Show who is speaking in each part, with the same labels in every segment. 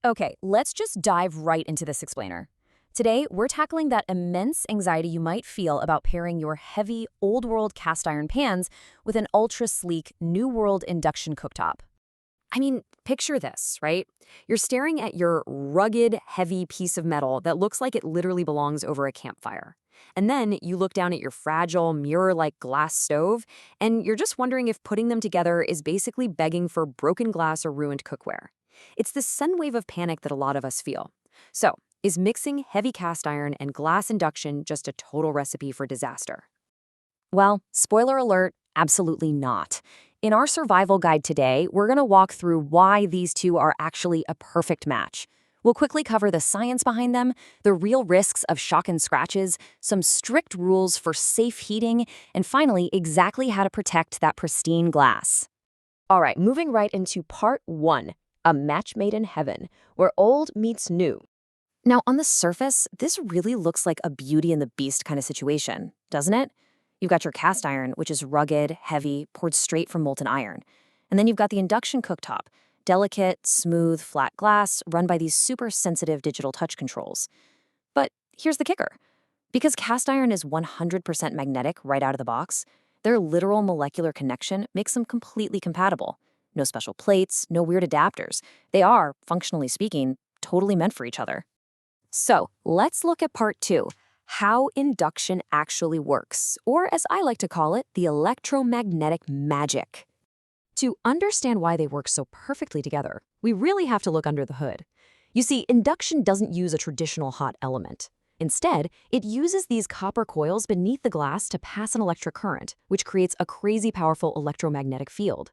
Speaker 1: Okay, let's just dive right into this explainer. Today, we're tackling that immense anxiety you might feel about pairing your heavy, old-world cast iron pans with an ultra-sleek, new-world induction cooktop. I mean, picture this, right? You're staring at your rugged, heavy piece of metal that looks like it literally belongs over a campfire. And then you look down at your fragile, mirror-like glass stove, and you're just wondering if putting them together is basically begging for broken glass or ruined cookware. It's this sudden wave of panic that a lot of us feel. So, is mixing heavy cast iron and glass induction just a total recipe for disaster? Well, spoiler alert, absolutely not. In our survival guide today, we're going to walk through why these two are actually a perfect match. We'll quickly cover the science behind them, the real risks of shock and scratches, some strict rules for safe heating, and finally, exactly how to protect that pristine glass. All right, moving right into part one, a match made in heaven, where old meets new. Now, on the surface, this really looks like a Beauty and the Beast kind of situation, doesn't it? You've got your cast iron, which is rugged, heavy, poured straight from molten iron. And then you've got the induction cooktop, delicate, smooth, flat glass run by these super sensitive digital touch controls. But here's the kicker. Because cast iron is 100% magnetic right out of the box, their literal molecular connection makes them completely compatible. No special plates, no weird adapters. They are, functionally speaking, totally meant for each other. So let's look at part two, how induction actually works, or as I like to call it, the electromagnetic magic. To understand why they work so perfectly together, we really have to look under the hood. You see, induction doesn't use a traditional hot element. Instead, it uses these copper coils beneath the glass to pass an electric current, which creates a crazy powerful electromagnetic field.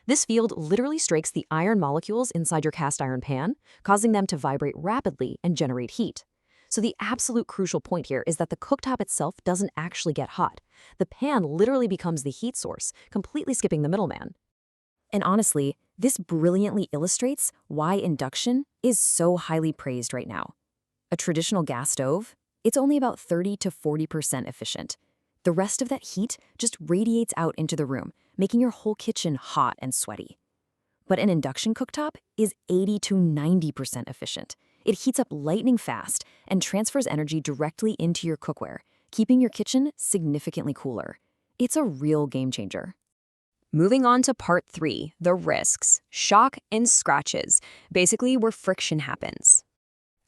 Speaker 1: This field literally strikes the iron molecules inside your cast iron pan, causing them to vibrate rapidly and generate heat. So the absolute crucial point here is that the cooktop itself doesn't actually get hot. The pan literally becomes the heat source, completely skipping the middleman. And honestly, this brilliantly illustrates why induction is so highly praised right now. A traditional gas stove, it's only about 30 to 40% efficient. The rest of that heat just radiates out into the room, making your whole kitchen hot and sweaty. But an induction cooktop is 80 to 90% efficient. It heats up lightning fast and transfers energy directly into your cookware, keeping your kitchen significantly cooler. It's a real game changer. Moving on to part three, the risks, shock and scratches, basically where friction happens.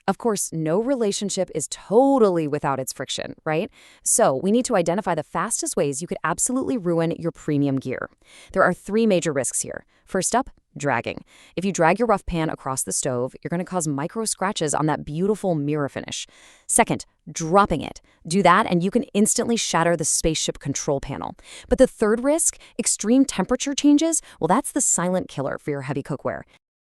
Speaker 1: Of course, no relationship is totally without its friction, right? So we need to identify the fastest ways you could absolutely ruin your premium gear. There are three major risks here. First up, dragging. If you drag your rough pan across the stove, you're going to cause micro scratches on that beautiful mirror finish. Second, dropping it. Do that and you can instantly shatter the spaceship control panel. But the third risk, extreme temperature changes, well, that's the silent killer for your heavy cookware.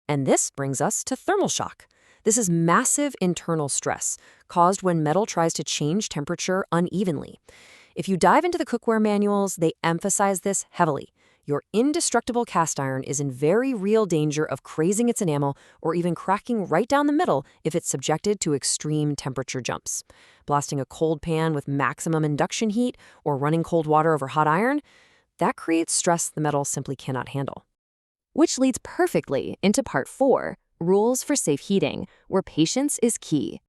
Speaker 1: And this brings us to thermal shock. This is massive internal stress caused when metal tries to change temperature unevenly. If you dive into the cookware manuals, they emphasize this heavily. Your indestructible cast iron is in very real danger of crazing its enamel or even cracking right down the middle if it's subjected to extreme temperature jumps. Blasting a cold pan with maximum induction heat or running cold water over hot iron, that creates stress the metal simply cannot handle. Which leads perfectly into part four, rules for safe heating, where patience is key.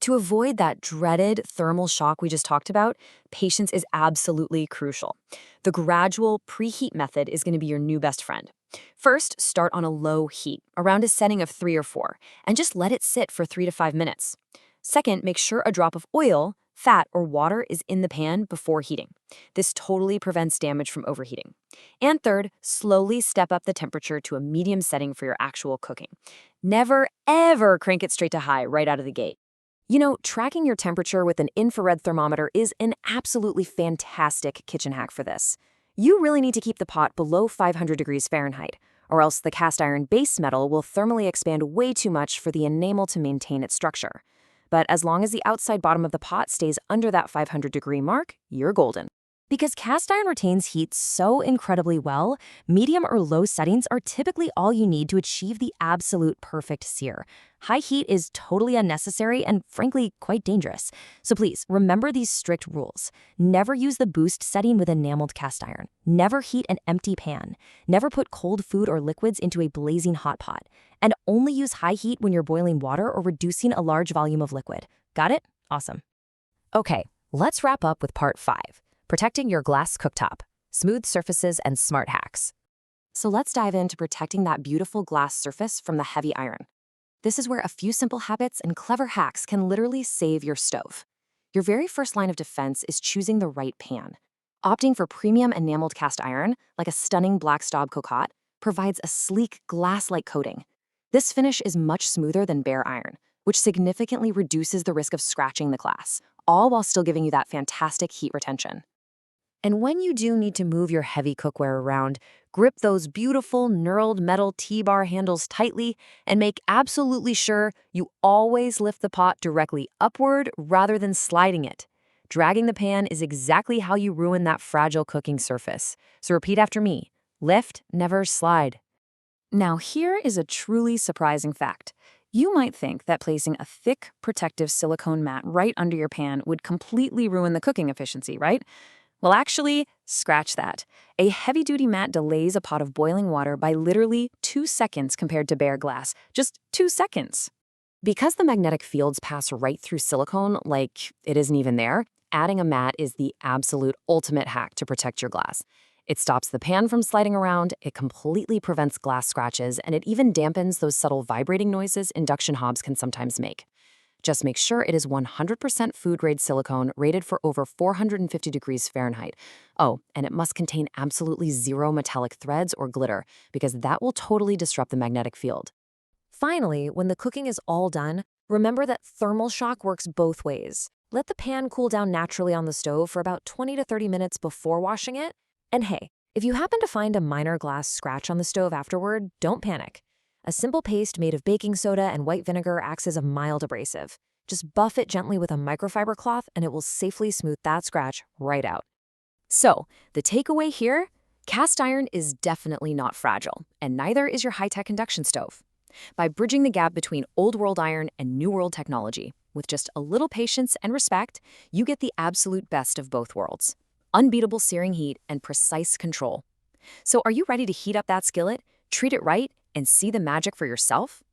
Speaker 1: To avoid that dreaded thermal shock we just talked about, patience is absolutely crucial. The gradual preheat method is going to be your new best friend. First, start on a low heat, around a setting of 3 or 4, and just let it sit for 3 to 5 minutes. Second, make sure a drop of oil, fat, or water is in the pan before heating. This totally prevents damage from overheating. And third, slowly step up the temperature to a medium setting for your actual cooking. Never, ever crank it straight to high right out of the gate. You know, tracking your temperature with an infrared thermometer is an absolutely fantastic kitchen hack for this. You really need to keep the pot below 500 degrees Fahrenheit, or else the cast iron base metal will thermally expand way too much for the enamel to maintain its structure. But as long as the outside bottom of the pot stays under that 500-degree mark, you're golden. Because cast iron retains heat so incredibly well, medium or low settings are typically all you need to achieve the absolute perfect sear. High heat is totally unnecessary and, frankly, quite dangerous. So please, remember these strict rules. Never use the boost setting with enameled cast iron. Never heat an empty pan. Never put cold food or liquids into a blazing hot pot. And only use high heat when you're boiling water or reducing a large volume of liquid. Got it? Awesome. Okay, let's wrap up with part 5. Protecting your glass cooktop, smooth surfaces, and smart hacks. So let's dive into protecting that beautiful glass surface from the heavy iron. This is where a few simple habits and clever hacks can literally save your stove. Your very first line of defense is choosing the right pan. Opting for premium enameled cast iron, like a stunning black Staub cocotte, provides a sleek glass-like coating. This finish is much smoother than bare iron, which significantly reduces the risk of scratching the glass, all while still giving you that fantastic heat retention. And when you do need to move your heavy cookware around, grip those beautiful knurled metal T-bar handles tightly and make absolutely sure you always lift the pot directly upward rather than sliding it. Dragging the pan is exactly how you ruin that fragile cooking surface. So repeat after me. Lift, never slide. Now here is a truly surprising fact. You might think that placing a thick, protective silicone mat right under your pan would completely ruin the cooking efficiency, right? Well, actually, scratch that. A heavy-duty mat delays a pot of boiling water by literally 2 seconds compared to bare glass. Just 2 seconds. Because the magnetic fields pass right through silicone like it isn't even there, adding a mat is the absolute ultimate hack to protect your glass. It stops the pan from sliding around, it completely prevents glass scratches, and it even dampens those subtle vibrating noises induction hobs can sometimes make. Just make sure it is 100% food-grade silicone rated for over 450 degrees Fahrenheit. Oh, and it must contain absolutely zero metallic threads or glitter, because that will totally disrupt the magnetic field. Finally, when the cooking is all done, remember that thermal shock works both ways. Let the pan cool down naturally on the stove for about 20 to 30 minutes before washing it. And hey, if you happen to find a minor glass scratch on the stove afterward, don't panic. A simple paste made of baking soda and white vinegar acts as a mild abrasive. Just buff it gently with a microfiber cloth and it will safely smooth that scratch right out. So, the takeaway here? Cast iron is definitely not fragile, and neither is your high-tech induction stove. By bridging the gap between old-world iron and new-world technology, with just a little patience and respect, you get the absolute best of both worlds. Unbeatable searing heat and precise control. So are you ready to heat up that skillet, treat it right, and see the magic for yourself?